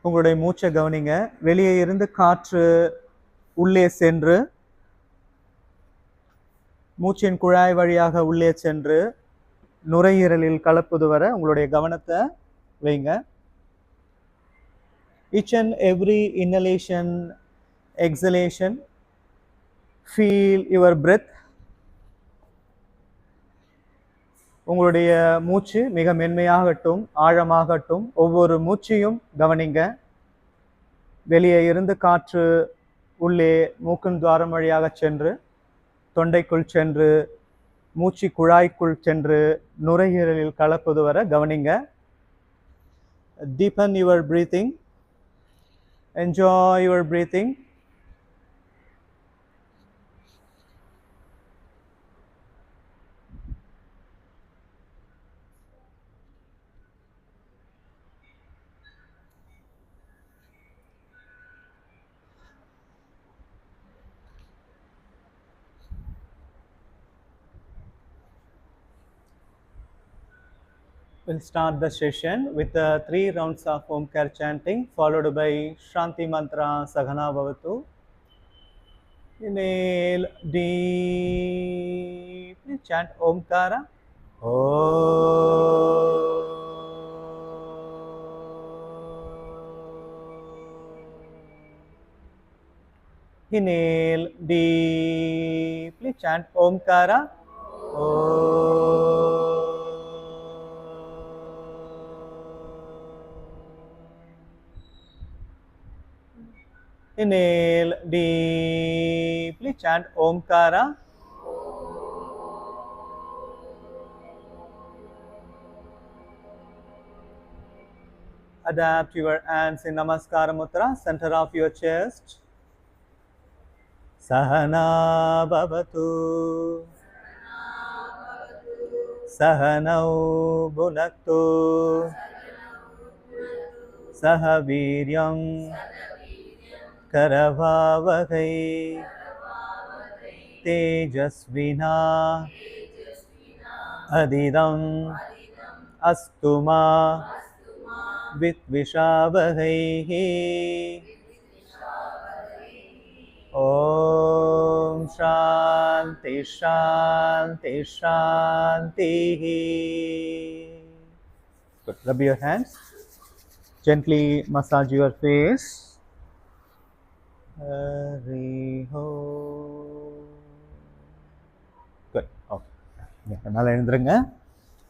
உங்களுடைய மூச்சை கவனிங்க. வெளியே இருந்து காற்று உள்ளே சென்று மூச்சின் குழாய் வழியாக உள்ளே சென்று நுரையீரலில் கலப்பது வரை உங்களுடைய கவனத்தை வைங்க. Each and every inhalation, exhalation, feel your breath. உங்களுடைய மூச்சு மிக மென்மையாகட்டும், ஆழமாகட்டும். ஒவ்வொரு மூச்சையும் கவனிங்க. வெளியே இருந்து காற்று உள்ளே மூக்கின் துவாரம் வழியாக சென்று தொண்டைக்குள் சென்று மூச்சு குழாய்க்குள் சென்று நுரையீரலில் கலப்பது வரை கவனிங்க. Deepen your breathing. Enjoy your breathing. We'll start the session with 3 rounds of Omkar chanting, followed by Shanti Mantra Saghana Bhavatu. Inhale deeply, chant Omkara. Inhale deeply, chant Omkara. Inhale deeply, chant Omkara. Adapt your hands in Namaskara Mudra, center of your chest. Sahana Bhavatu. Sahanau Bhunaktu. Sahaviryam Karavavahai Tejasvina Adidam Astuma Vitvishavahai. Om Shanti Shanti Shanti. Good. Rub your hands. Gently massage your face. Hari-ho. Good. Okay. நல்லா எழுந்துருங்க.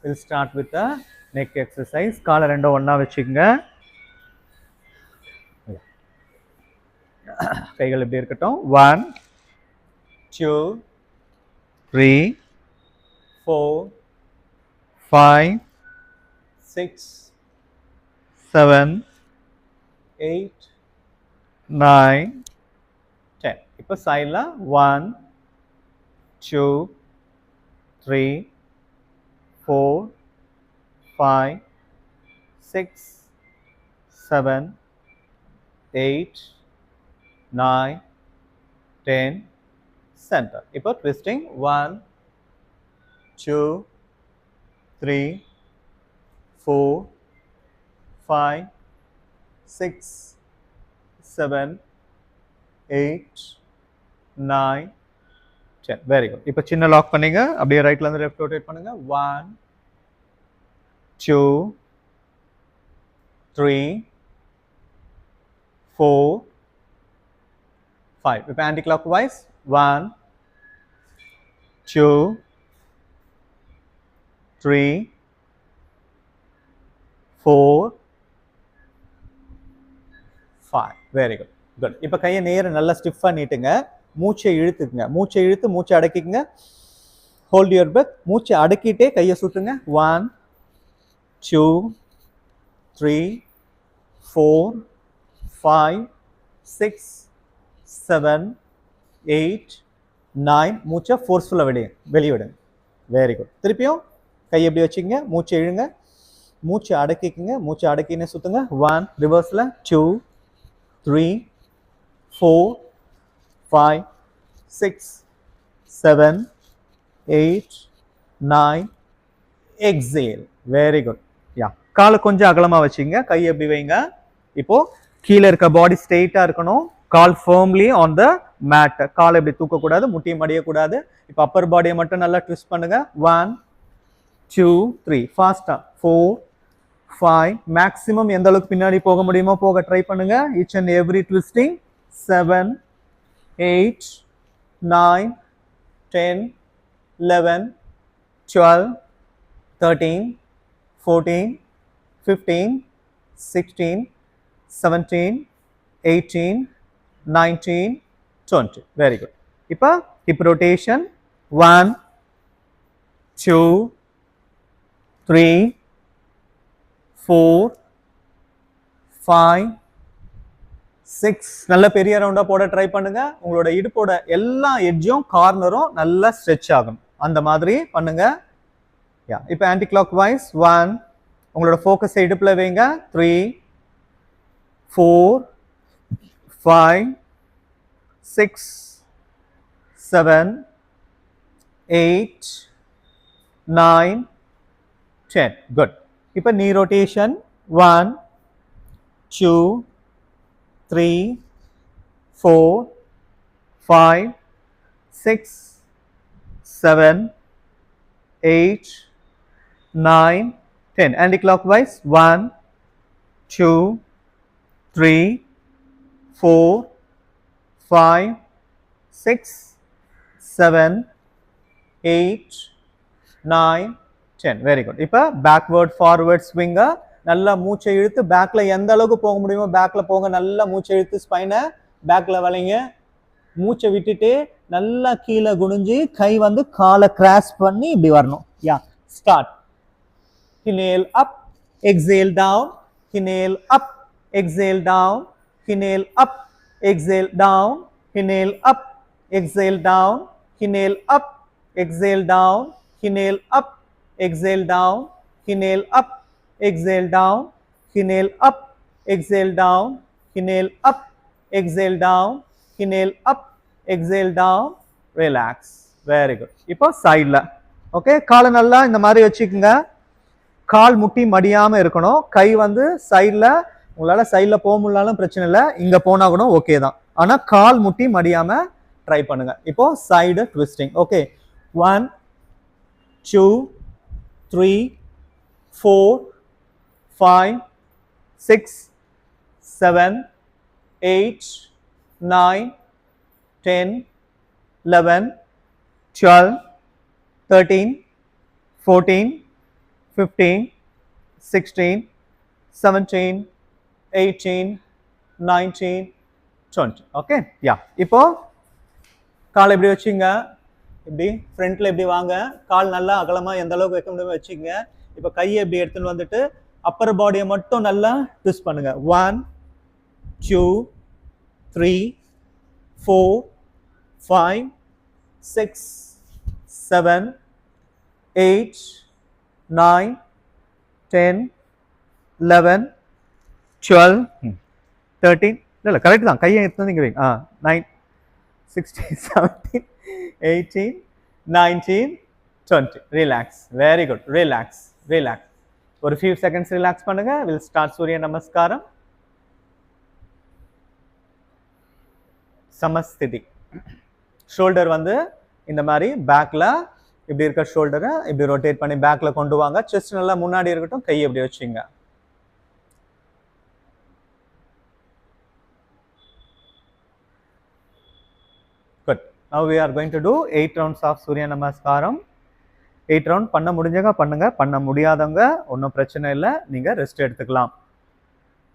We'll start with the neck exercise. காலை ரெண்டும் ஒண்ணா வச்சுக்கங்க. கைகள் எப்படி இருக்கட்டும். 1 2 3 4 5 6 7 8 9 10. இப்போ சைடுல 1 2 3 4 5 6 7 8 9 10 center. இப்போ twisting 1 2 3 4 5 6 7 8 9 10. Very good. இப்போ சின்ன லாக் பண்ணுங்க. அப்படியே ரைட்ல இருந்து லெஃப்ட் ரொட்டேட் பண்ணுங்க. 1 2 3 4 5. இப்போ anti clockwise 1 2 3 4 5. Very good. Good. இப்போ கையை நேரா நல்லா ஸ்டிஃபா நீட்டுங்க. மூச்சை இழுத்துக்குங்க. மூச்சை இழுத்து மூச்சை அடக்கிக்குங்க. Hold your breath. மூச்சை அடக்கிட்டே கையை சுத்துங்க. 1 2 3 4 5 6 7 8 9. மூச்சை ஃபோர்ஸ்ஃபுல்லா வெளியே விடுங்க. Very good. திருப்பியும் கை எப்படி வச்சுக்கங்க. மூச்சை இழுங்க. மூச்சை அடக்கிக்குங்க. மூச்சை அடக்கினே சுத்துங்க. 1 ரிவர்ஸ்ல 2 3 4 5 6 7 8 9. Exhale. Very good. Yeah. காலை கொஞ்சம் அகலமா வச்சுங்க. கை எப்படி வைங்க. இப்போ கீழே இருக்க பாடி ஸ்ட்ரெயிட்டா இருக்கணும். கால் ஃபர்ம்லி ஆன் த மேட். கால் இப்படி தூக்கக்கூடாது, முட்டியை மடியக்கூடாது. இப்போ அப்பர் பாடியை மட்டும் நல்லா ட்விஸ்ட் பண்ணுங்க. 1 2 3 ஃபாஸ்டா. 4 5 மேக்ஸிமம் எந்த அளவுக்கு பின்னாடி போக முடியுமோ போக ட்ரை பண்ணுங்க. Each and every twisting. 7 8 9 10 11 12 13 14 15 16 17 18 19 20. Very good. இப்போ hip rotation. 1 2 3 4 5 6. நல்ல பெரிய ரவுண்டா போட ட்ரை பண்ணுங்க. உங்களோட இடுப்போட எல்லா எட்ஜும் கார்னரும் நல்லா ஸ்ட்ரெச் ஆகும். அந்த மாதிரி பண்ணுங்க. இப்போ ஆன்டி கிளாக் வைஸ். 1 உங்களோட ஃபோக்கஸ் இடுப்புல வைங்க. 3 4 5 6 7 8 9 10. குட். இப்போ நீ ரொட்டேஷன். 1 2 3 4 5 6 7 8 9 10. Anti-clockwise. 1 2 3 4 5 6 7 8 9 10. Very good. இப்போ backward forward swing. நல்லா மூச்சை இழுத்து பேக்ல எந்த அளவுக்கு போக முடியுமோ பேக்ல போங்க. நல்லா மூச்சை இழுத்து ஸ்பைனை பேக்ல வளைங்க. மூச்சை விட்டுட்டு நல்லா கீழே குனிஞ்சு கை வந்து காலை கிராஸ் பண்ணி இப்படி வரணும். Start. Inhale up, exhale down, inhale up, exhale down, inhale up, exhale down, inhale up, exhale down, inhale up, exhale down, inhale up, exhale down, inhale up, exhale down, inhale up, exhale down, inhale up, exhale down, inhale up, exhale down, relax. Very good. இப்போ சைடுல. Okay, காலை நல்லா இந்த மாதிரி வச்சுக்கோங்க. கால் முட்டி மடியாம இருக்கணும். கை வந்து சைடுல, உங்களால சைடுல போக முடியலாலும் பிரச்சனை இல்லை, இங்க போனா கூட ஓகே தான். ஆனா கால் முட்டி மடியாம ட்ரை பண்ணுங்க. இப்போ சைடு ட்விஸ்டிங். ஓகே, 1 2 3 4 5 6 7 8 9 10 11 12 13 14 15 16 17 18 19 20. ஓகே, இப்போ கால் இப்படி வச்சுங்க. இப்படி ஃப்ரண்ட்ல இப்படி வாங்க. கால் நல்லா அகலமா எந்த அளவுக்கு வைக்க முடியுமோ வச்சுங்க. இப்போ கையை இப்படி எடுத்துன்னு வந்துட்டு அப்பர் பாடியை மட்டும் நல்லா ட்விஸ்ட் பண்ணுங்க. 1 2 3 4 5 6 7 8 9 10 11 12 13. இல்லை கரெக்ட் தான். கையை எடுத்து இங்கே வைங்க. 9 16 17 18 19 20. Relax. Very good. Relax relax. ஒரு few seconds ரிலாக்ஸ் பண்ணுங்க. வில் ஸ்டார்ட் சூரிய நமஸ்காரம். சமஸ்திதி. ஷோல்டர் வந்து இந்த மாதிரி பேக்ல இப்படி இருக்க ஷோல்டரை இப்படி ரொட்டேட் பண்ணி பேக்ல கொண்டு வாங்க. செஸ்ட் நல்லா முன்னாடி இருக்கட்டும். கையை இப்படி வச்சுங்க. Good. Now we are going to do 8 rounds of சூரிய நமஸ்காரம். 8 ரவுண்ட் பண்ண முடிஞ்சவங்க பண்ணுங்க, பண்ண முடியாதவங்க ஒன்றும் பிரச்சனை இல்லை, நீங்க ரெஸ்ட் எடுத்துக்கலாம்.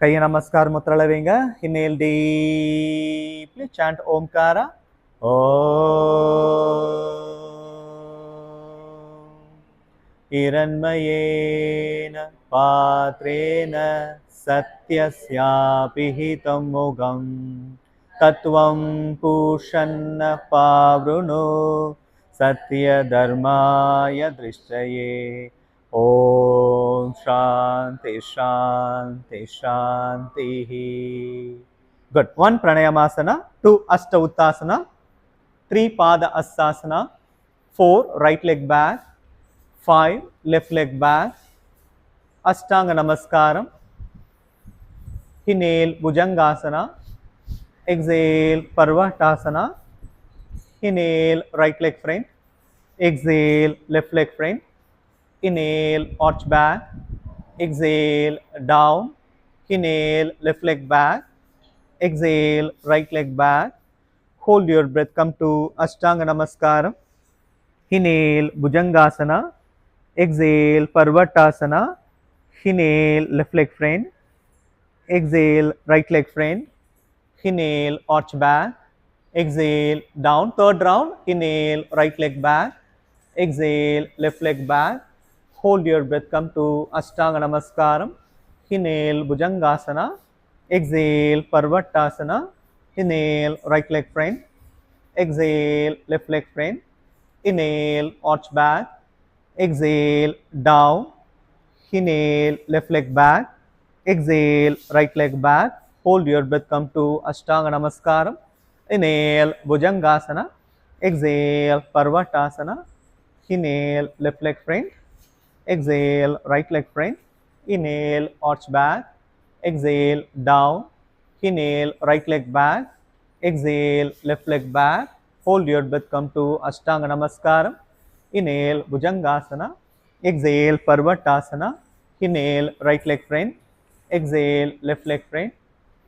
கையை நமஸ்கார முத்திரல வைங்க. Inhale deeply, chant Omkara. இரண்மயேன பாத்ரேன சத்யஸ்யாபி ஹிதம் முகம் தத்வம் பூஷன்ன பாவ்ருணோ சத்ய தர்மாய திருஷ்டயே. ஓம் சாந்தி சாந்தி சாந்தி. குட். 1 பிரணயமாசனா, 2 அஷ்ட உத்தாசனா, 3 பாத அஸ்தாசனா, 4 right leg back, 5 left leg back, அஷ்டாங்க நமஸ்காரம், Inhale Bhujangasana. Exhale Parvatasana. Inhale right leg front. Exhale left leg front. Inhale arch back. Exhale down. Inhale left leg back. Exhale right leg back. Hold your breath. Come to Ashtanga Namaskaram. Inhale Bhujangasana. Exhale Parvatasana. Inhale left leg front. Exhale right leg front. Inhale arch back. Exhale down. Third round. Inhale right leg back. Exhale left leg back. Hold your breath. Come to Ashtanga Namaskaram. Inhale Bhujangasana. Exhale Parvatasana. Inhale right leg front. Exhale left leg front. Inhale arch back. Exhale down. Inhale left leg back. Exhale right leg back. Hold your breath. Come to Ashtanga Namaskaram. Inhale Bhujangasana. Exhale Parvatasana. Inhale left leg front. Exhale right leg front. Inhale arch back. Exhale down. Inhale right leg back. Exhale left leg back. Hold your breath. Come to Ashtanga Namaskaram. Inhale Bhujangasana. Exhale Parvatasana. Inhale right leg front. Exhale left leg front.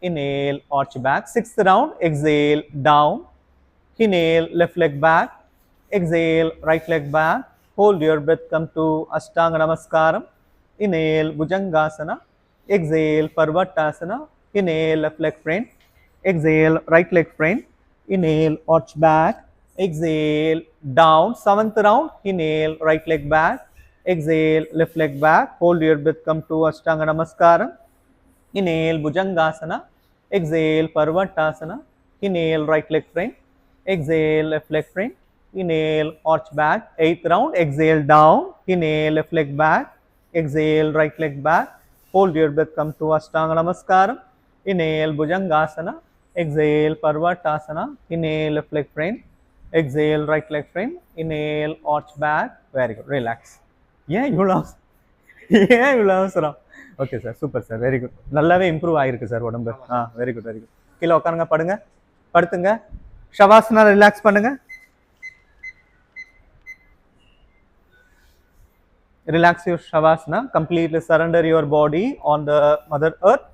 Inhale arch back. Sixth round. Exhale down. Inhale left leg back. Exhale right leg back. Hold your breath. Come to Ashtanga Namaskaram. Inhale Bhujangasana. Exhale Parvatasana. Inhale left leg front. Exhale right leg front. Inhale arch back. Exhale down. Seventh round. Inhale right leg back. Exhale left leg back. Hold your breath. Come to Ashtanga Namaskaram. Inhale Bhujangasana. Exhale Parvatasana. Inhale right leg front. Exhale left leg front. Inhale arch back. Eighth round. Exhale down. Inhale left leg back. Exhale right leg back. Hold your breath. Come to Ashtanga Namaskaram. Inhale Bhujangasana. Exhale Parvatasana. Inhale left leg front. Exhale right leg front. Inhale arch back. Very good. Relax. Yeah, you lost. ஏன் இவ்வளோ அவசரம்? Okay sir, super sir, very good. நல்லாவே improve ஆகிருக்கு sir உடம்பு. Very good, very good. கீழே உட்காருங்க, படுங்க, படுத்துங்க. Shavasana relax பண்ணுங்க. Relax your Shavasana. Completely surrender your body on the Mother Earth.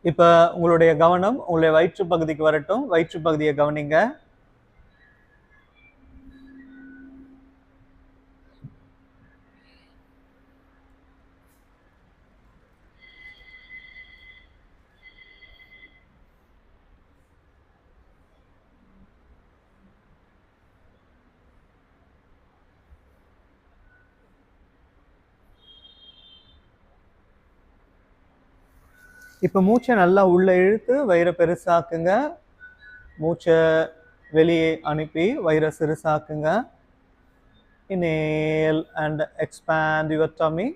இப்போ உங்களுடைய கவனம் உங்களுடைய வயிற்று பகுதிக்கு வரட்டும். வயிற்று பகுதியை கவனிங்க. இப்போ மூச்சை நல்லா உள்ள இழுத்து வயிறை பெருசாக்குங்க. மூச்சை வெளியே அனுப்பி வயிறை சிறுசாக்குங்க. Inhale and expand your tummy.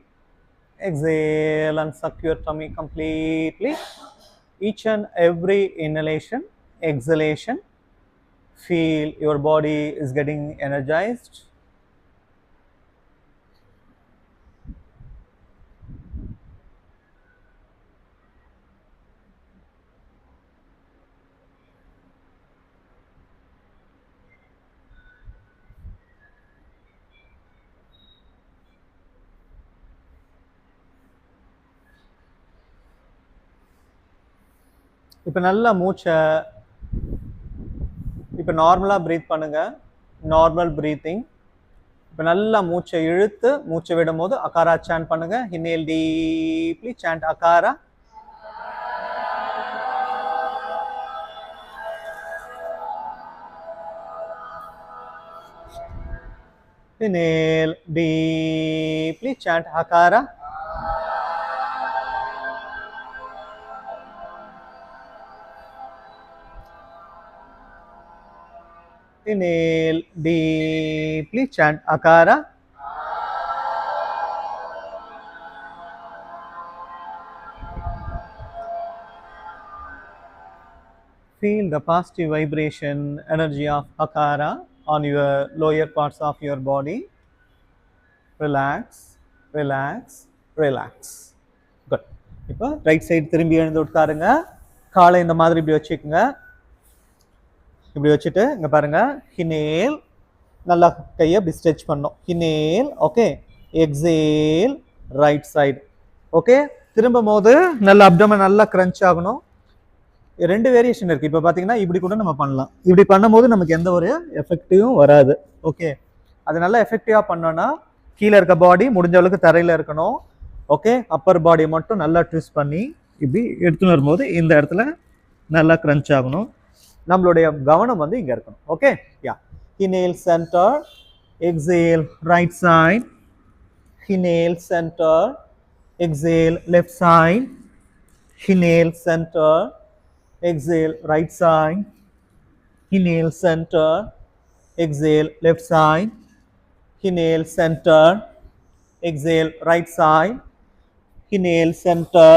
Exhale and suck your tummy completely. Each and every inhalation, exhalation, feel your body is getting energized. இப்போ நல்லா மூச்சை இப்போ நார்மலாக ப்ரீத் பண்ணுங்க. Normal breathing. இப்போ நல்லா மூச்சை இழுத்து மூச்சை விடும் போது அகாரா சாண்ட் பண்ணுங்க. இன்ஹேல் டீப்லி, சாண்ட் அகாரா. Inhale deeply, chant Hakara. Inhale deeply, chant Akara. Feel the positive vibration energy of Akara on your lower parts of your body. Relax, relax, relax. Good. இப்போ ரைட் சைடு திரும்பி எழுந்து உட்காருங்க. காலை இந்த மாதிரி இப்படி வச்சுக்கோங்க. இப்படி வச்சுட்டு இங்கே பாருங்க. இன்ஹேல், நல்லா கையை இப்படி ஸ்ட்ரெச் பண்ணணும். Inhale, okay. Exhale, right side. Okay. திரும்பும் போது நல்ல அப்டமன் நல்லா கிரன்ச் ஆகணும். ரெண்டு வேரியேஷன் இருக்குது. இப்போ பார்த்தீங்கன்னா இப்படி கூட நம்ம பண்ணலாம். இப்படி பண்ணும்போது நமக்கு எந்த ஒரு எஃபெக்டிவும் வராது. ஓகே. அது நல்லா எஃபெக்டிவாக பண்ணோன்னா கீழே இருக்க பாடி முடிஞ்ச அளவுக்கு தரையில் இருக்கணும். ஓகே. அப்பர் பாடியை மட்டும் நல்லா ட்விஸ்ட் பண்ணி இப்படி எடுத்துன்னு வரும்போது இந்த இடத்துல நல்லா கிரன்ச் ஆகணும். நம்மளுடைய கவனம் வந்து இங்கே இருக்கணும். Okay. Yeah. Inhale centre, exhale right side. Inhale centre, exhale left side. Inhale center, exhale right side. Inhale center, exhale left side. Inhale center, exhale right side. Inhale center,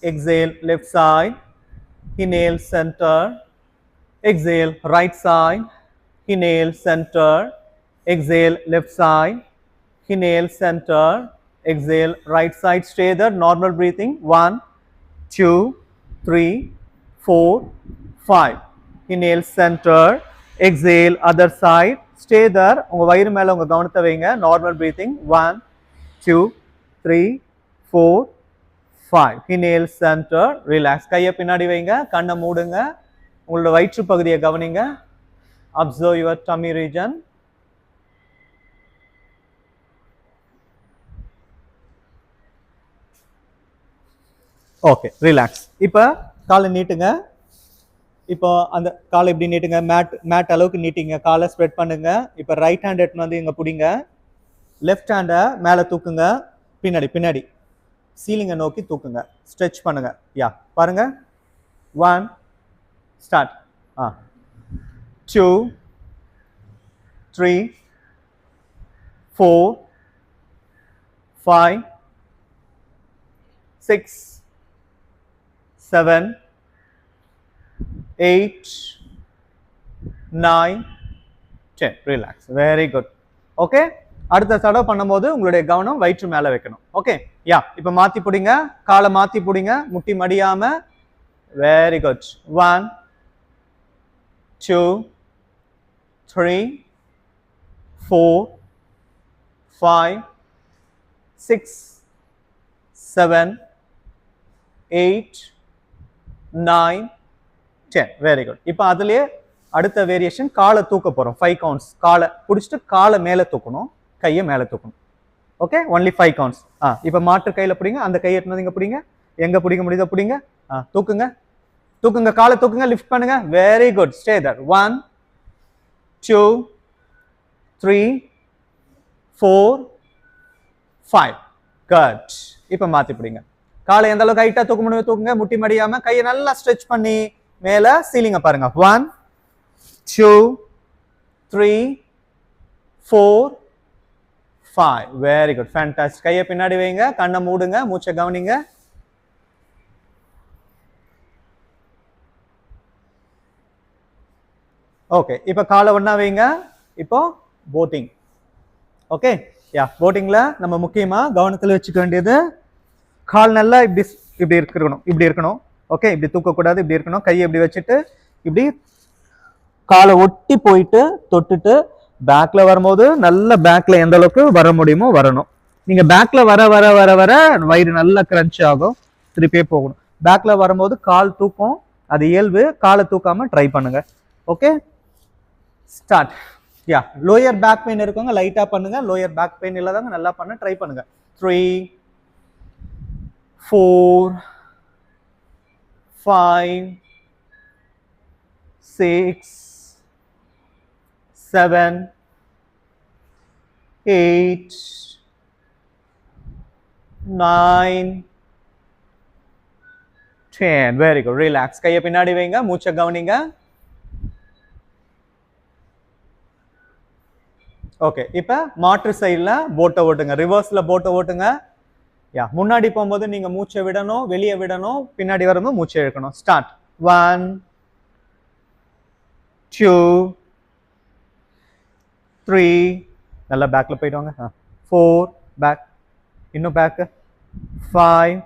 exhale left side. Inhale center, exhale right side. Inhale center, exhale left side. Inhale center, exhale right side. Stay there. Normal breathing. 1, 2, 3, 4, 5. Inhale center, exhale other side. Stay there. உங்க வயிறு மேல உங்க கவனத்தை வைங்க. Normal breathing. 1, 2, 3, 4, 5. Inhale center, relax. கையை பின்னாடி வைங்க. கண்ணை மூடுங்க. உங்களோட வயிற்று பகுதியை கவனிங்க. Observe your tummy region. Okay, relax. இப்போ காலை நீட்டுங்க. இப்போ அந்த காலை எப்படி நீட்டுங்க, மேட் அளவுக்கு நீட்டிங்க. காலை ஸ்ப்ரெட் பண்ணுங்க. இப்போ ரைட் ஹேண்ட் எடுத்துன்னு வந்து இங்கே பிடிங்க. லெஃப்ட் ஹேண்டை மேலே தூக்குங்க. பின்னாடி பின்னாடி சீலிங்கை நோக்கி தூக்குங்க. ஸ்ட்ரெச் பண்ணுங்க. யா, பாருங்க. 1, start. 2, 3, 4, 5, 6, 7, 8, 9, 10. Relax. Very good. Okay. அடுத்த தடவை பண்ணும்போது உங்களுடைய கவனம் வயிற்று மேலே வைக்கணும். ஓகே. யா, இப்போ மாற்றி பிடிங்க. காலை மாற்றி பிடிங்க. முட்டி மடியாம. Very good. 1, 2, 3, 4, 5, 6, 7, 8, 9, 10. Very good. இப்போ அதுலயே அடுத்த வேரியேஷன் காலை தூக்க போறோம். 5 கவுண்ட்ஸ். காலை பிடிச்சிட்டு காலை மேலே தூக்கணும். கையை மேலே தூக்கணும். ஓகே. Only 5 counts. இப்போ மாற்று கையில் பிடிங்க. அந்த கையை எடுத்து இங்கே பிடிங்க. எங்க பிடிக்க முடியுதோ பிடிங்க. தூக்குங்க, தூக்குங்க. காலை தூக்குங்க. லிஃப்ட் பண்ணுங்க. Very good. ஸ்டே தர். 1, 2, 3, 4, 5. குட். இப்போ மாற்றி பிடிங்க. காலை எந்த அளவுக்கு ஹைட்டா தூக்க முடியும் தூக்குங்க. முட்டி மடியாம. கையை நல்லா ஸ்ட்ரெச் பண்ணி மேல சீலிங்க பாருங்க. 1, 2, 3, 4, 5. Very good. ஃபேண்டாஸ்டிக். கையை பின்னாடி வைங்க. கண்ணை மூடுங்க. மூச்சை கவனிங்க. ஓகே. இப்போ காலை ஒண்ணா வைங்க. இப்போ போட்டிங். ஓகே. யா, போட்டிங்ல நம்ம முக்கியமா கவனத்தில் வச்சுக்க வேண்டியது கால் நல்லா இப்படி இப்படி இருக்கணும். இப்படி இருக்கணும். ஓகே. இப்படி தூக்கக்கூடாது. இப்படி இருக்கணும். கையை இப்படி வச்சுட்டு இப்படி காலை ஒட்டி போயிட்டு தொட்டுட்டு பேக்ல வரும்போது நல்ல பேக்ல எந்த அளவுக்கு வர முடியுமோ வரணும். நீங்க பேக்ல வர வர வர வர வயிறு நல்லா கிரன்ச் ஆகும். திருப்பியே போகணும். பேக்ல வரும்போது கால் தூக்கம் அது இயல்பு. காலை தூக்காம ட்ரை பண்ணுங்க. Okay, start. Yeah, lower back pain இருக்குங்க, லைட்டா பண்ணுங்க. லோயர் பேக் பெயின் இல்லாதவங்க நல்லா பண்ண ட்ரை பண்ணுங்க. 3 4 5 6 7 8 9 10. Very good. ரிலாக்ஸ். கையை பின்னாடி வைங்க, மூச்சை கவனிங்க. ஓகே, இப்போ மாற்று சைடில் போட்டை ஓட்டுங்க, ரிவர்ஸில் போட்டை ஓட்டுங்க. யா, முன்னாடி போகும்போது நீங்க மூச்சை விடணும், வெளியே விடணும், பின்னாடி வரும்போது மூச்சை இழுக்கணும். ஸ்டார்ட். 1 2 3. நல்லா பேக்ல போயிடுவாங்க. 4 பேக், இன்னும் பேக். 5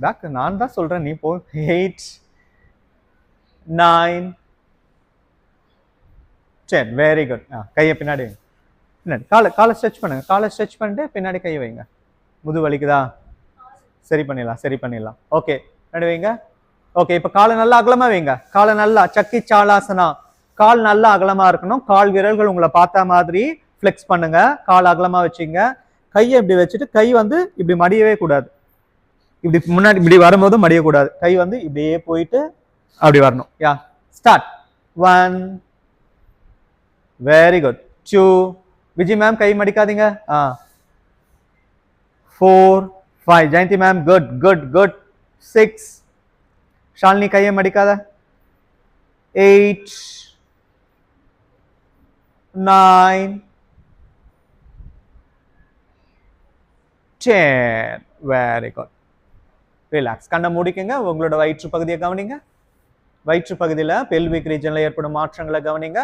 பேக், நான் தான் சொல்றேன், நீ போ. 8 9 10. Very good. கையை பின்னாடி பின்னாடி காலை ஸ்ட்ரெச் பண்ணுங்க. காலை ஸ்ட்ரெச் பண்ணிட்டு பின்னாடி கையை வைங்க. முது வலிக்குதா? சரி பண்ணிடலாம். ஓகே, பின்னாடி வைங்க. ஓகே, இப்போ காலை நல்லா அகலமா வைங்க. காலை நல்லா சக்கி சாலாசனா, கால் நல்லா அகலமா இருக்கணும். கால் விரல்கள் உங்களை பார்த்த மாதிரி ஃப்ளெக்ஸ் பண்ணுங்க. கால் அகலமா வச்சுங்க. கையை இப்படி வச்சுட்டு கை வந்து இப்படி மடியவே கூடாது. இப்படி முன்னாடி இப்படி வரும்போது மடியக்கூடாது. கை வந்து இப்படியே போயிட்டு அப்படி வரணும். Yeah, start. 1 very good. 2 Vijay ma'am கை மடிக்காதீங்க. 4 5 Jayanthi ma'am good good good. 6 Shalini கையை மடிக்காத. 8 9 10. Very good. ரிலாக்ஸ். கண்ணை மூடிக்கங்க. உங்களோட வயிற்று பகுதியை கவனிங்க. வயிற்று பகுதியில் பெல்விக் ரீஜன்ல ஏற்படும் மாற்றங்களை கவனிங்க.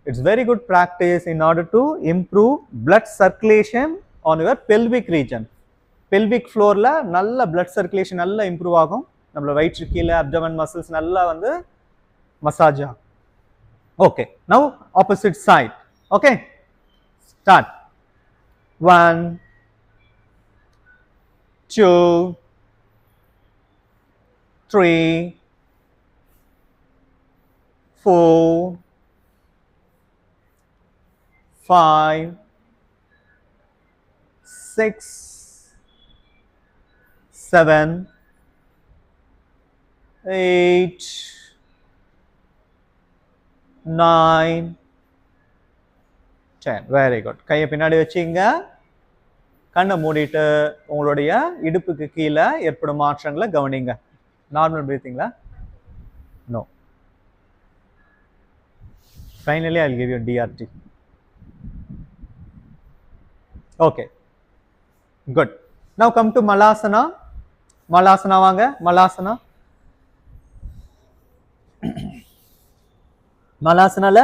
It's very good practice in order to improve blood circulation on your pelvic region. Pelvic floorல நல்ல blood circulation நல்லா improve ஆகும். நம்மளோட வயிற்று கீழே abdomen muscles நல்லா வந்து மசாஜ் ஆகும். Okay, now opposite side. Okay, start. 1 2 3 4 5 6 7 8 9 10. Very good. கையை பின்னாடி வச்சுங்க. கண்ணை மூடிட்டு உங்களுடைய இடுப்புக்கு கீழே ஏற்படும் மாற்றங்களை கவனிங்க. நார்மல் பிரீத்திங்களா? No. Finally I'll give you DRT. Okay, good. Now come to Malasana. Malasana வாங்க. Malasana. மலாசனால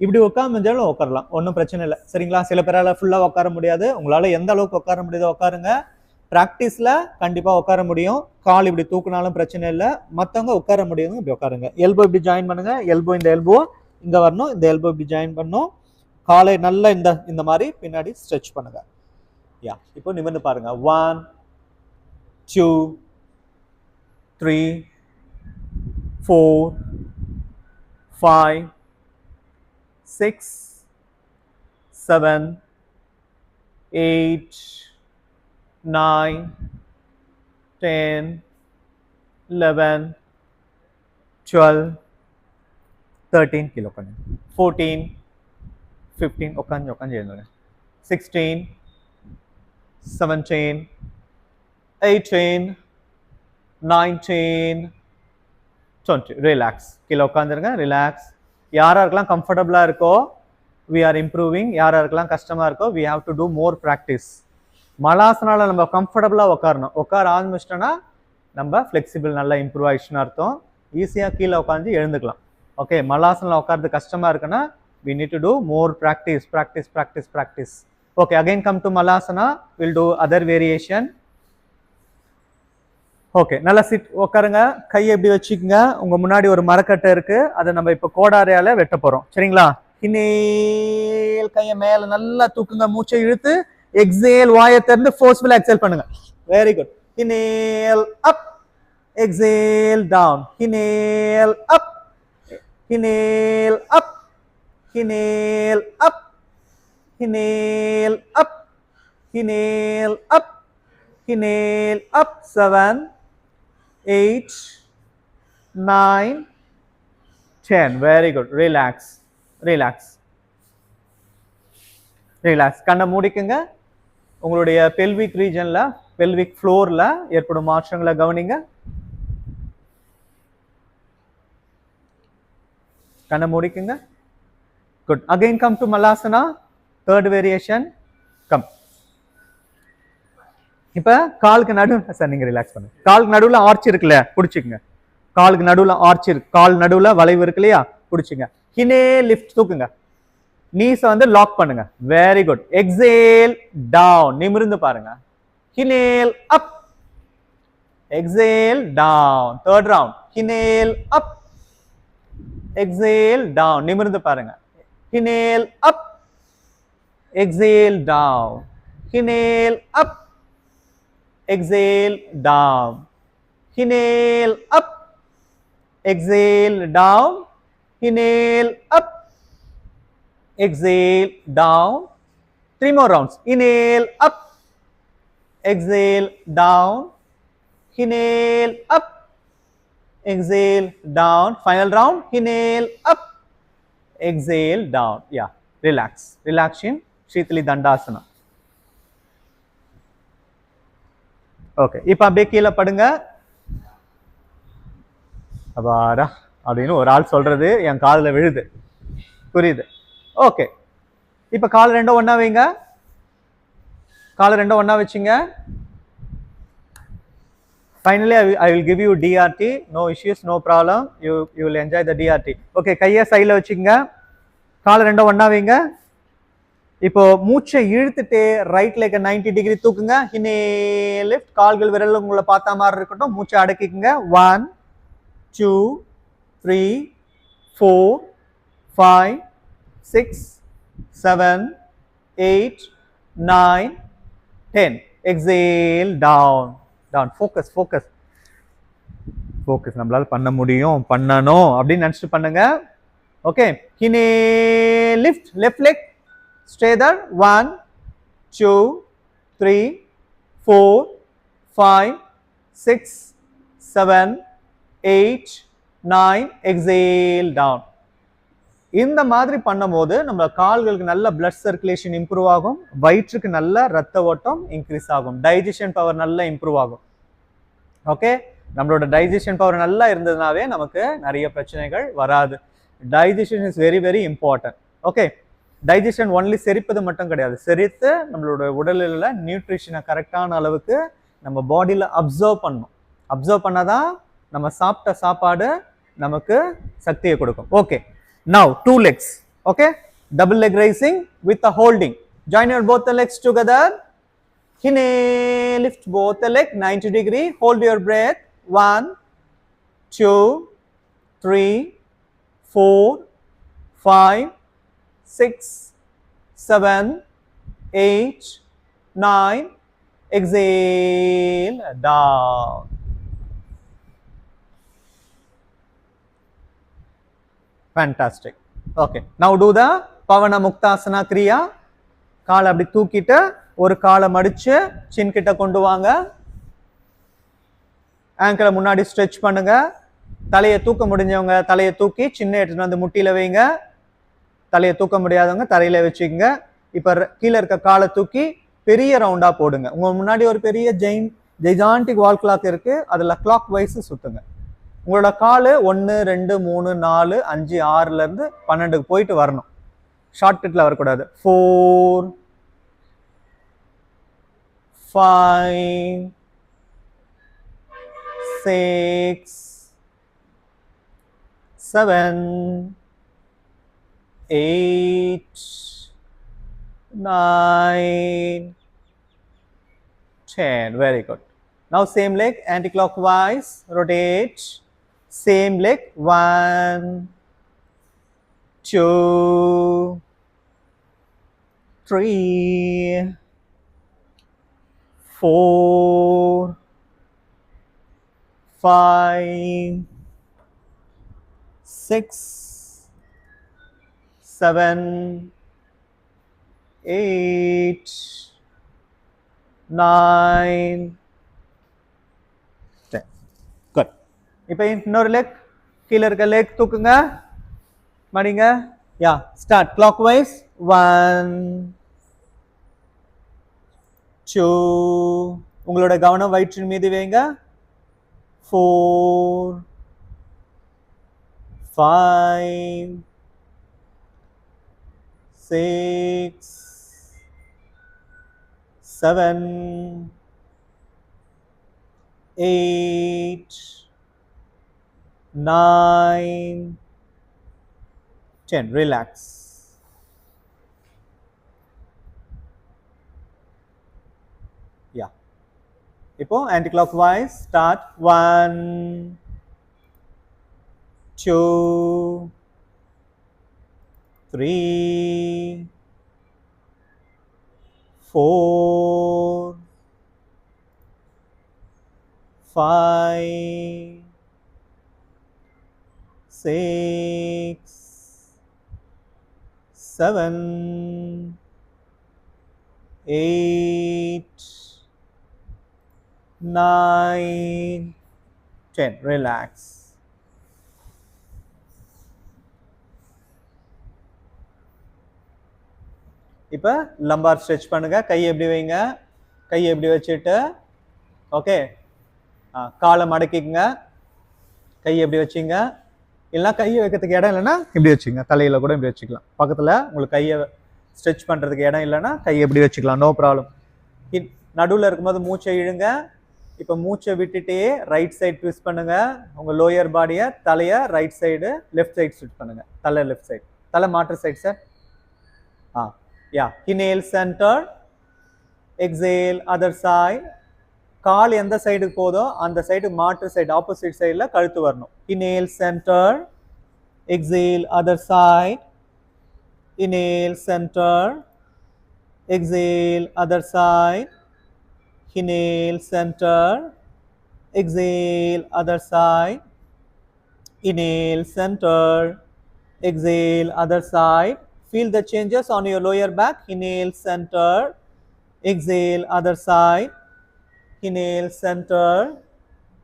இப்படி உட்கார்ந்தாலும் உட்காரலாம், ஒன்றும் பிரச்சனை இல்லை. சரிங்களா? சில பேரால ஃபுல்லா உட்கார முடியாது. உங்களால எந்த அளவுக்கு உட்கார முடியுதோ உட்காருங்க. பிராக்டிஸ்ல கண்டிப்பா உட்கார முடியும். கால் இப்படி தூக்குனாலும் பிரச்சனை இல்லை. மற்றவங்க உட்கார முடியும், இப்படி உட்காருங்க. எல்போ இப்படி ஜாயின் பண்ணுங்க. எல்போ இந்த எல்போ இங்க வரணும். இந்த எல்போ இப்படி ஜாயின் பண்ணணும். காலை நல்லா இந்த மாதிரி பின்னாடி ஸ்ட்ரெச் பண்ணுங்க. யா, இப்போ நிமிர்ந்து பாருங்க. 1 2 3 4 5 6 7 8 9 10 11 12 13 kilo 14 15 உட்காந்து எழுதுங்க. 16 17 18 19 20. ரிலாக்ஸ். கீழே உட்காந்துருங்க. ரிலாக்ஸ். யாராருக்கெல்லாம் கம்ஃபர்டபுளா இருக்கோ we are improving. யாராருக்கெல்லாம் கஷ்டமா இருக்கோ we have to do more practice. மலாசனால நம்ம கம்ஃபர்டபுளா உட்காரணும். உட்கார ஆரம்பிச்சிட்டோன்னா நம்ம ஃப்ளெக்சிபிள் நல்லா இம்ப்ரூவ் ஆயிடுச்சுன்னு அர்த்தம். ஈஸியாக கீழே உட்காந்து எழுந்துக்கலாம். ஓகே, மலாசனால உட்கார்றது கஷ்டமா இருக்குன்னா we need to do more practice. Okay, again come to Malasana. We'll do other variation. Okay, நல்லா சிட் உட்காருங்க. கையை எப்படி வச்சுக்கோங்க. உங்க முன்னாடி ஒரு மரக்கட்டை இருக்கு, அதை நம்ம இப்போ கோடாரியால வெட்ட போறோம். சரிங்களா? இன்ஹேல், கையை மேல நல்லா தூக்குங்க. மூச்சை இழுத்து எக்ஸேல், வாயை திறந்து ஃபோர்ஸ்ஃபுல்லா எக்ஸேல் பண்ணுங்க. Very good. இன்ஹேல் அப், exhale, down, inhale, up, inhale, up, inhale, up, inhale, up, inhale, up, inhale, up, 7, 8, 9, 10. Very good. Relax, relax, relax. கண்ணை மூடிக்குங்க. உங்களுடைய பெல்விக் ரீஜன்ல, பெல்விக் ஃப்ளோர்ல ஏற்படும் மாற்றங்களை கவனிங்க. கண்ணை மூடிக்குங்க. Good. Again come to Malasana, third variation. Come. இப்ப காலுக்கு நடுவில் சார் நீங்க ரிலாக்ஸ் பண்ணுங்க. காலுக்கு நடுவில் ஆர்ச் இருக்குல்ல, பிடிச்சிக்குங்க. காலுக்கு நடுவில் ஆர்ச் இருக்கு, கால் நடுவில் வளைவு இருக்கு இல்லையா, பிடிச்சிங்க. ஹினே லிஃப்ட் தூக்குங்க. நீஸ வந்து லாக் பண்ணுங்க. Very good. எக்ஸேல் டவுன், நிமிர்ந்து பாருங்க. Inhale up, exhale down. Third round. Inhale up, exhale down, நிமிர்ந்து பாருங்க. Inhale up, exhale down, inhale up, exhale down, inhale up, exhale down, inhale up, exhale down. 3 more rounds. Inhale up, exhale down, inhale up, exhale down. Final round. Inhale up, exhale down. Yeah, relax, relax in Shitali Dandasana. Okay, இப்ப அப்படியே கீழே படுங்க. அபாரா அப்படின்னு ஒரு ஆள் சொல்றது என் காதுல விழுது, புரியுது? ஓகே, இப்ப கால் ரெண்டும் ஒண்ணா வைங்க. கால் ரெண்டும் ஒண்ணா வச்சுங்க. Finally, I will give you DRT. No issues, no problem. You will enjoy the DRT. Okay, கையை சைடில் வச்சுக்கங்க. காலை ரெண்டும் ஒண்ணா வைங்க. இப்போ மூச்சை இழுத்துட்டு ரைட் லெக் 90 டிகிரி தூக்குங்க. ஹினே லிஃப்ட். கால்கள் விரல் உங்களை பார்த்த மாதிரி இருக்கட்டும். மூச்சை அடக்கிக்குங்க. 1, 2, 3, 4, 5, 6, 7, 8, 9, 10. Exhale down. Down. Focus, focus, focus. நம்மளால பண்ண முடியும், பண்ணணும் அப்படின்னு நினைச்சிட்டு பண்ணுங்க. Okay, inhale lift. Left leg stay there. 1, 2, 3, 4, 5, 6, 7, 8, 9. Exhale down. இந்த மாதிரி பண்ணும்போது நம்ம கால்களுக்கு நல்ல பிளட் சர்க்குலேஷன் இம்ப்ரூவ் ஆகும், வயிற்றுக்கு நல்ல ரத்த ஓட்டம் இன்க்ரீஸ் ஆகும், டைஜஷன் பவர் நல்லா இம்ப்ரூவ் ஆகும். ஓகே, நம்மளோட டைஜஷன் பவர் நல்லா இருந்ததுனாவே நமக்கு நிறைய பிரச்சனைகள் வராது. Digestion is very very important. Okay, digestion only செரிப்பது மட்டும் கிடையாது, செரித்து நம்மளோட உடலில் நியூட்ரிஷனை கரெக்டான அளவுக்கு நம்ம பாடியில் அப்சர்வ் பண்ணணும். அப்சர்வ் பண்ணாதான் நம்ம சாப்பிட்ட சாப்பாடு நமக்கு சக்தியை கொடுக்கும். Okay, now 2 legs. Okay, double leg raising with the holding. Join your both the legs together. Inhale, lift both the leg 90 degree. Hold your breath. 1, 2, 3, 4, 5, 6, 7, 8, 9. Exhale down. Fantastic. Okay, now do the Pavana Muktasana Kriya. காலை அப்படி தூக்கிட்டு ஒரு காலை மடிச்சு சின் கிட்ட கொண்டு வாங்க. ஆங்கிளை முன்னாடி ஸ்ட்ரெச் பண்ணுங்க. தலையை தூக்க முடிஞ்சவங்க தலையை தூக்கி சின்ன எடுத்துட்டு வந்து முட்டியில வைங்க. தலையை தூக்க முடியாதவங்க தரையில வச்சுக்கோங்க. இப்ப கீழே இருக்க காலை தூக்கி பெரிய ரவுண்டா போடுங்க. உங்க முன்னாடி ஒரு பெரிய ஜெய்ஜான்டிக் வால் கிளாக் இருக்கு, அதுல கிளாக் வைஸ் சுத்துங்க. உங்களோட காலு 1, 2, 3, 4, 5, 6ல இருந்து 12க்கு போயிட்டு வரணும். ஷார்ட் கட்ல வரக்கூடாது. 4, 5, 6, 7, 8, 9, 10. Very good. Now same leg anti-clockwise, rotate. Same leg. 1, 2, 3, 4, 5 6 7 8 9 10 good இப்போ இன்னொரு லெக் கீழ இருக்க லெக் தூக்குங்க மடிங்க யா ஸ்டார்ட் clockwise 1 2 உங்களோட கவனம் வயிற்றின் மீது வைங்க 4 5 6 7 8 9 10 relax yeah இப்போ anti clockwise start 1 2 3 4 5 6 7 8 9 10 relax இப்போ லம்பார் ஸ்ட்ரெச் பண்ணுங்க கையை எப்படி வைங்க கையை எப்படி வச்சுட்டு ஓகே காலை மடக்கிங்க கையை எப்படி வச்சிங்க இல்லைனா கையை வைக்கிறதுக்கு இடம் இல்லைன்னா இப்படி வச்சுங்க தலையில் கூட இப்படி வச்சுக்கலாம் பக்கத்தில் உங்களுக்கு கையை ஸ்ட்ரெச் பண்ணுறதுக்கு இடம் இல்லைன்னா கையை எப்படி வச்சுக்கலாம் நோ ப்ராப்ளம் நடுவில் இருக்கும்போது மூச்சை இழுங்க இப்போ மூச்சை விட்டுட்டே ரைட் சைடு ட்விஸ்ட் பண்ணுங்க உங்கள் லோயர் பாடியை தலையை right side left side stretch பண்ணுங்க தலை லெஃப்ட் சைடு தலை மாற்று side sir yeah inhale center exhale other side கால் எந்த சைடுக்கு போதோ அந்த சைடு மாற்று சைடு ஆப்போசிட் சைடுல கழுத்து வரணும் inhale center exhale other side inhale center exhale other side inhale center exhale other side inhale center exhale other side feel the changes on your lower back inhale center exhale other side inhale center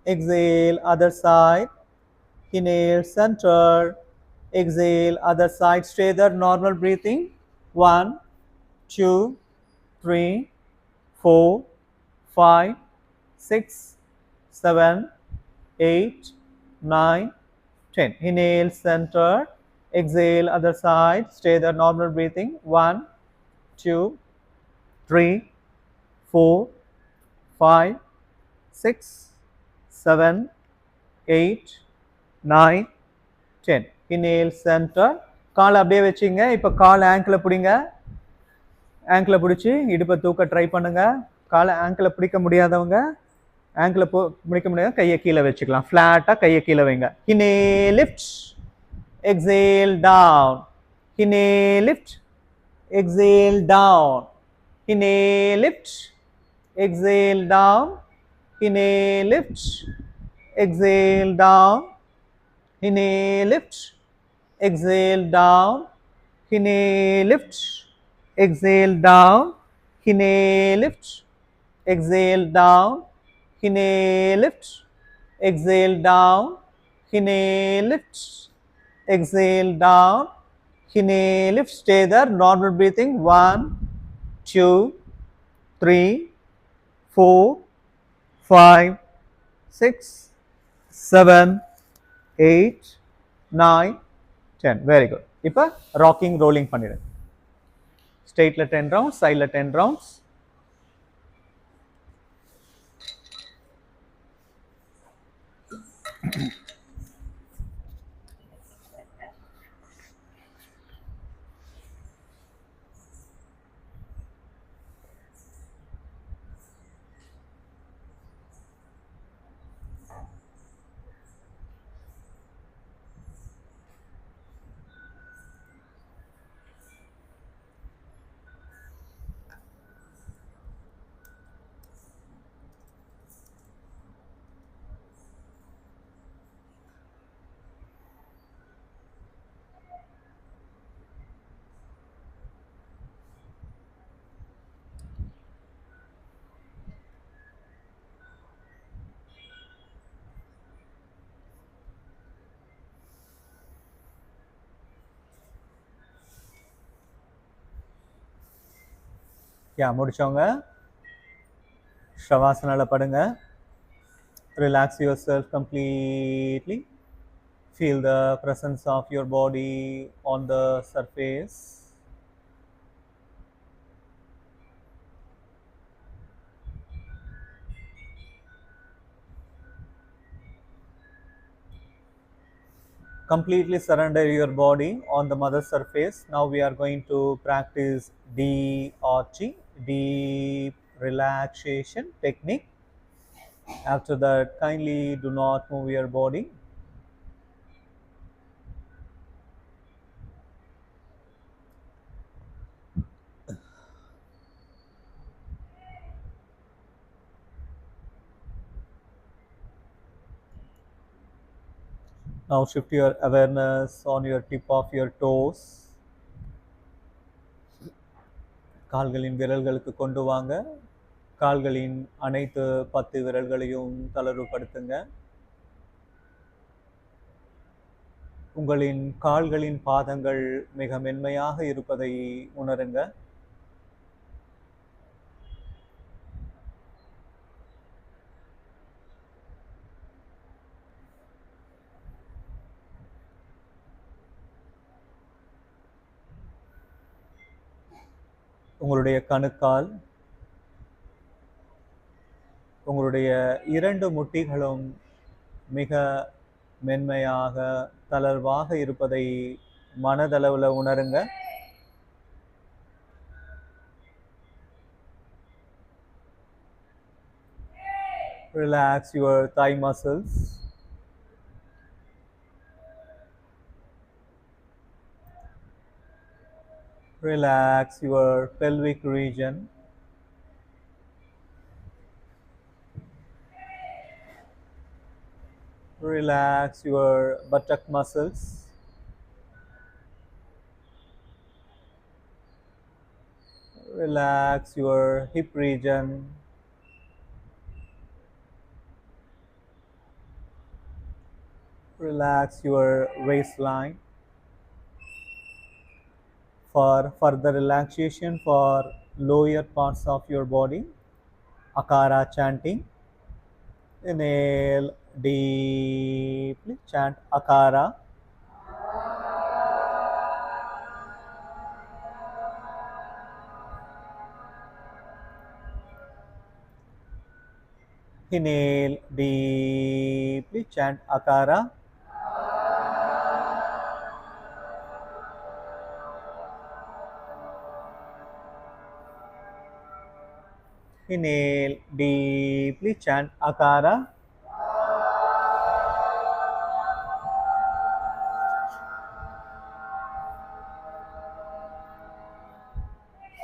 exhale other side inhale center exhale other side stay there normal breathing 1 2 3 4 5 6 7 8 9 10 inhale center exhale other side stay there normal breathing 1 2 3 4 5 6 7 8 9 10 inhale center கால் அப்படியே வச்சிங்க இப்போ கால் angle பிடிங்க angle பிடிச்சி இடுப்பை தூக்க try பண்ணுங்க காலை angle பிடிக்க முடியாதவங்க ஆங்கிள் பிடிக்க முடியாத கையை கீழே வச்சுக்கலாம் ஃப்ளாட்டாக கையை கீழே வைங்க inhale lift exhale down inhale lift exhale down inhale lift exhale down inhale lift exhale down inhale lift exhale down inhale lift exhale down inhale lift exhale down inhale lift exhale down inhale lift exhale down inhale lift stay there normal breathing 1 2 3 4 5 6 7 8 9 10 very good இப்போ rocking rolling பண்ணிடுங்க straightல 10 rounds sideல 10 rounds முடிச்சவங்க ஷவாசனால படுங்க. Relax yourself completely. Feel the presence of your body on the surface. Completely surrender your body on the mother surface. Now we are going to practice DRT, deep relaxation technique. After that, kindly do not move your body. Now shift your awareness on your tip of your toes. கால்களின் விரல்களுக்கு கொண்டு வாங்க. கால்களின் அனைத்து 10 விரல்களையும் தளர்வுபடுத்துங்க. உங்களின் கால்களின் பாதங்கள் மிக மென்மையாக இருப்பதை உணருங்க. உங்களுடைய கணுக்கால், உங்களுடைய 2 முட்டிகளும் மிக மென்மையாக தளர்வாக இருப்பதை மனதளவில் உணருங்க. Relax your thigh muscles. Relax your pelvic region. Relax your buttock muscles. Relax your hip region. Relax your waistline. For further relaxation for lower parts of your body, Akara chanting. Inhale deeply, chant Akara. Inhale deeply, chant Akara. Inhale deeply, chant Akara.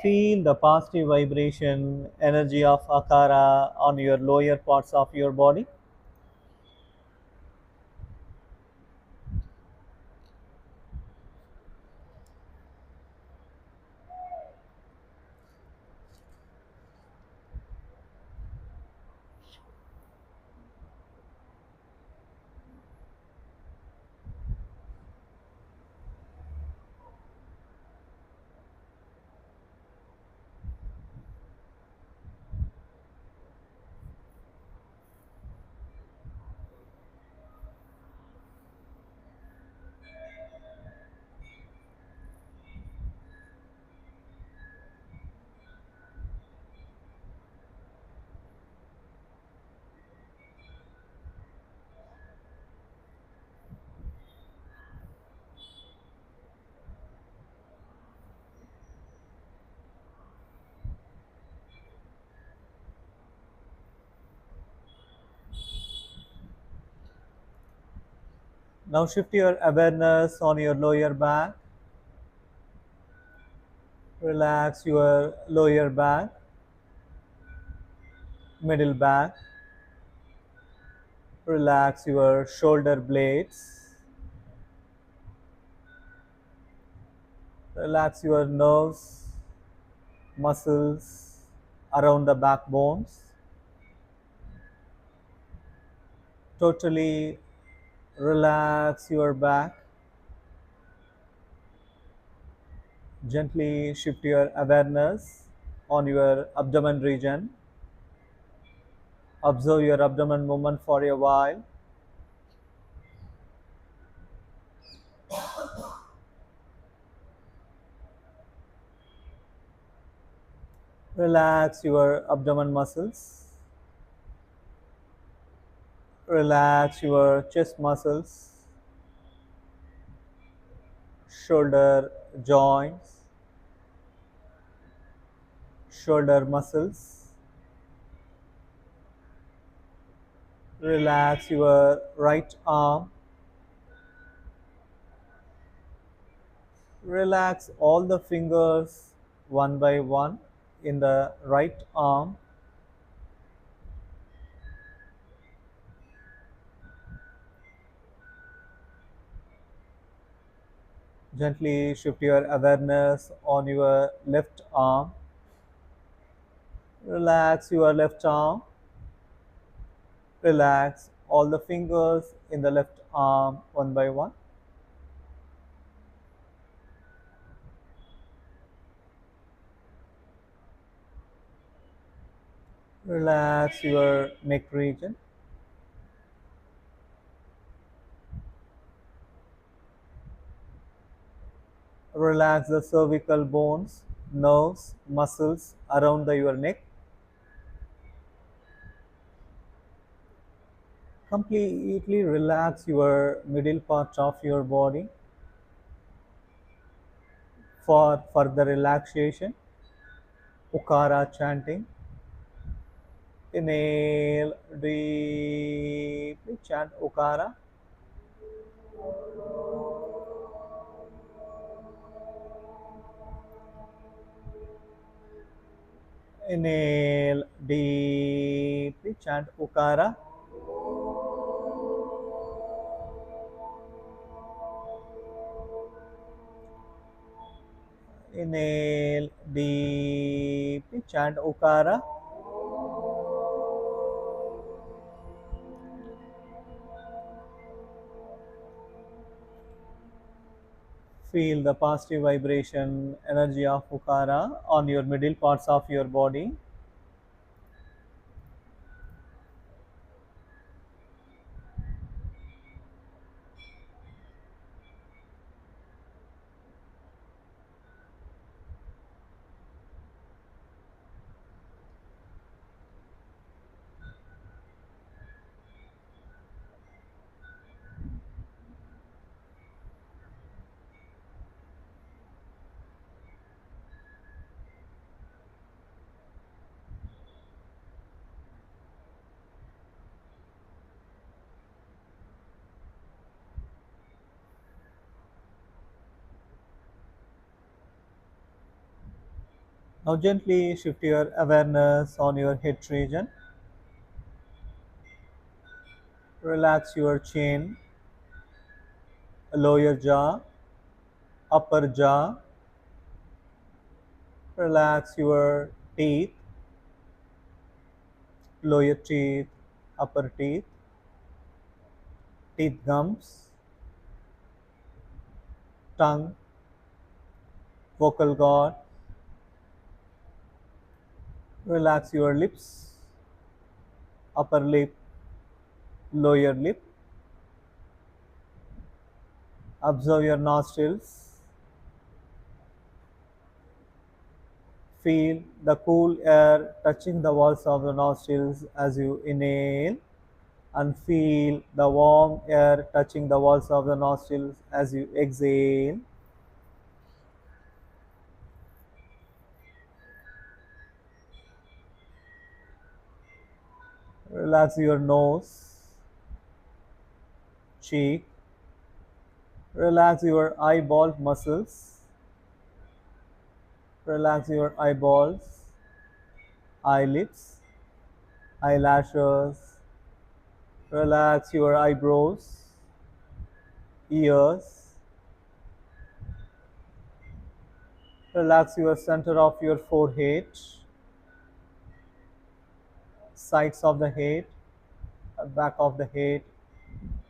Feel the positive vibration, energy of Akara on your lower parts of your body. Now shift your awareness on your lower back. Relax your lower back, middle back. Relax your shoulder blades. Relax your nerves, muscles around the backbones. Totally relax your back. Gently shift your awareness on your abdomen region. Observe your abdomen movement for a while. Relax your abdomen muscles. Relax your chest muscles, shoulder joints, shoulder muscles. Relax your right arm. Relax all the fingers one by one in the right arm. Gently shift your awareness on your left arm. Relax your left arm. Relax all the fingers in the left arm one by one. Relax your neck region. Relax the cervical bones, nerves, muscles around your neck. Completely relax your middle part of your body. For further relaxation, Ukara chanting. Inhale deeply, chant Ukara. Inhale deeply, chant Ukara. Inhale deeply, chant Ukara. Feel the positive vibration energy of Ukara on your middle parts of your body. Now gently shift your awareness on your head region. Relax your chin, lower jaw, upper jaw. Relax your teeth, lower teeth, upper teeth, teeth gums, tongue, vocal cord. Relax your lips, upper lip, lower lip. Observe your nostrils. Feel the cool air touching the walls of the nostrils as you inhale, and feel the warm air touching the walls of the nostrils as you exhale. Relax your nose, cheek. Relax your eyeball muscles. Relax your eyeballs, eyelids, eyelashes. Relax your eyebrows, ears. Relax your center of your forehead, sides of the head, back of the head,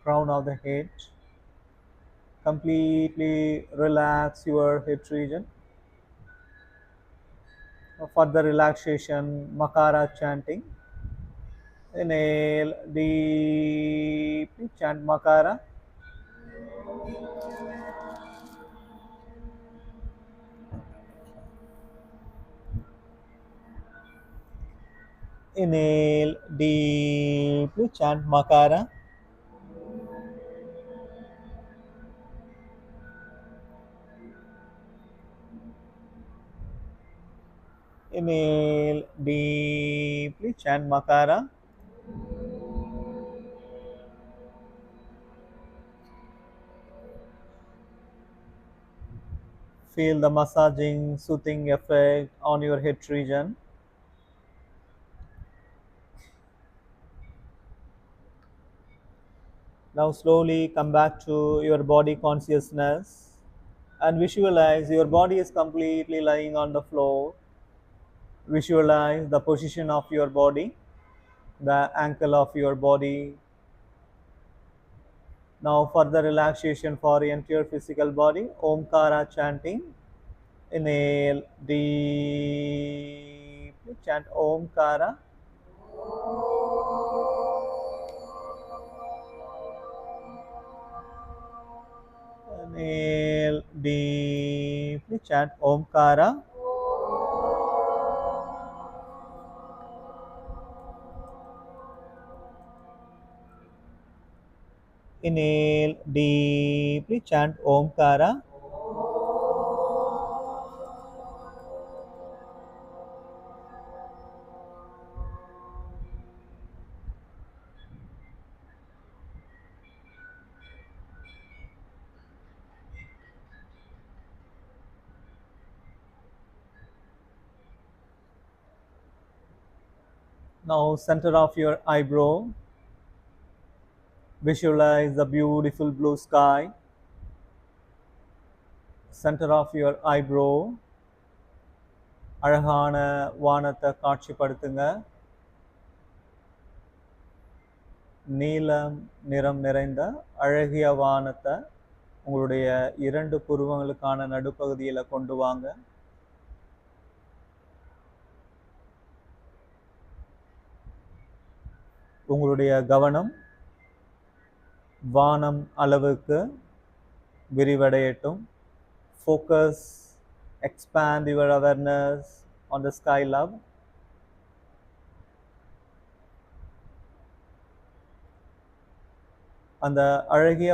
crown of the head. Completely relax your head region. Further relaxation, Makara chanting. Inhale deeply, chant Makara. Inhale deeply, chant Makara. Inhale deeply, chant Makara. Feel the massaging, soothing effect on your head region. Now slowly come back to your body consciousness and visualize your body is completely lying on the floor. Visualize the position of your body, the ankle of your body. Now further relaxation for entire physical body. Omkara chanting. Inhale deeply, chant Omkara. Inhale deeply, chant Omkara. Inhale deeply, chant Omkara. Now center of your eyebrow. Visualize the beautiful blue sky. Center of your eyebrow. அழகான வானத்தை காட்சிப்படுத்துங்க. நீலம் நிறம் நிறைந்த அழகிய வானத்தை உங்களுடைய இரண்டு புருவங்களுக்கான நடுப்பகுதியில கொண்டு வாங்க. உங்களுடைய கவனம் வானம் அளவுக்கு விரிவடையட்டும். Focus, expand your awareness on the sky love. அந்த அழகிய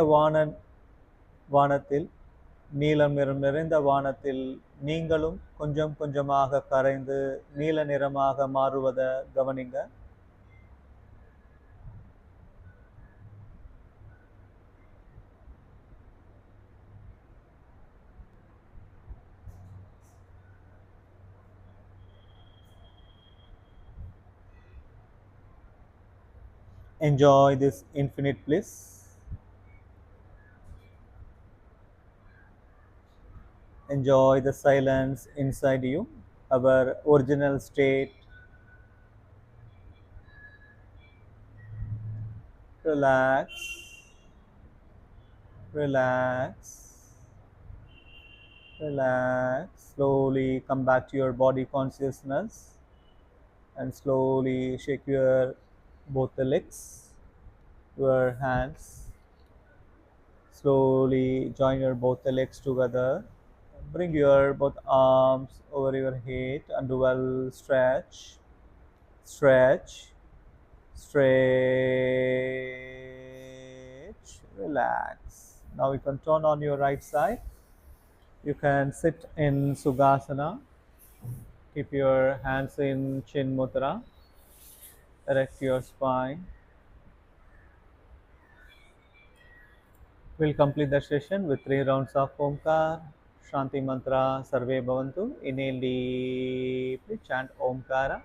வானத்தில் நீலம் நிறம் நிறைந்த வானத்தில் நீங்களும் கொஞ்சம் கொஞ்சமாக கரைந்து நீல நிறமாக மாறுவதை கவனிங்க. Enjoy this infinite bliss. Enjoy the silence inside you, our original state. Relax, relax, relax. Slowly come back to your body consciousness and slowly shake your both the legs, your hands. Slowly join your both the legs together. Bring your both arms over your head and do well stretch, stretch, stretch, relax. Now you can turn on your right side. You can sit in Sukhasana. Keep your hands in Chin Mudra. Erect your spine. We'll complete the session with 3 rounds of Omkar, Shanti Mantra, Sarve Bhavantu. Inhale deeply, chant Omkara.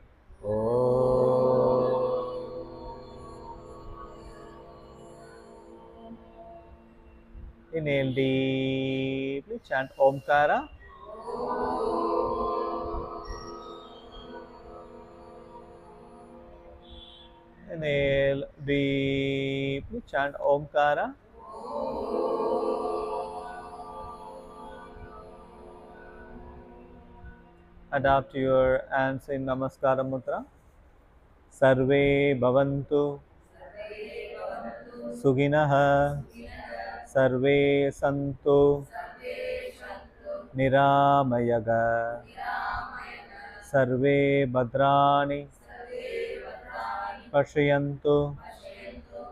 Inhale deeply, chant Omkara. Inhale deeply, chant Omkara. Adopt your hands in Namaskara Mudra. Sarve Bhavantu Suginaha Sarve Santu Niramayaga Sarve Bhadrani Pashyantu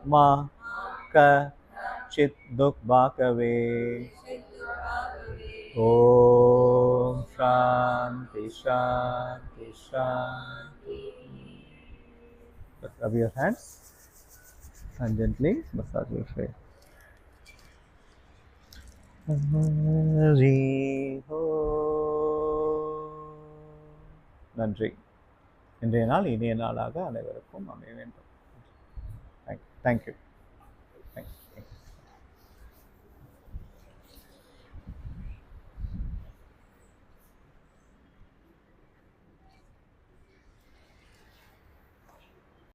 Ma Ka Chit Dukh Bhakave. Om Shanti Shanti Shanti. Rub your hands and gently massage your face. Hari Ho. நன்றி. இன்றைய நாள் இனிய நாளாக அனைவருக்கும் அமைய வேண்டும். Thank you. Thank you.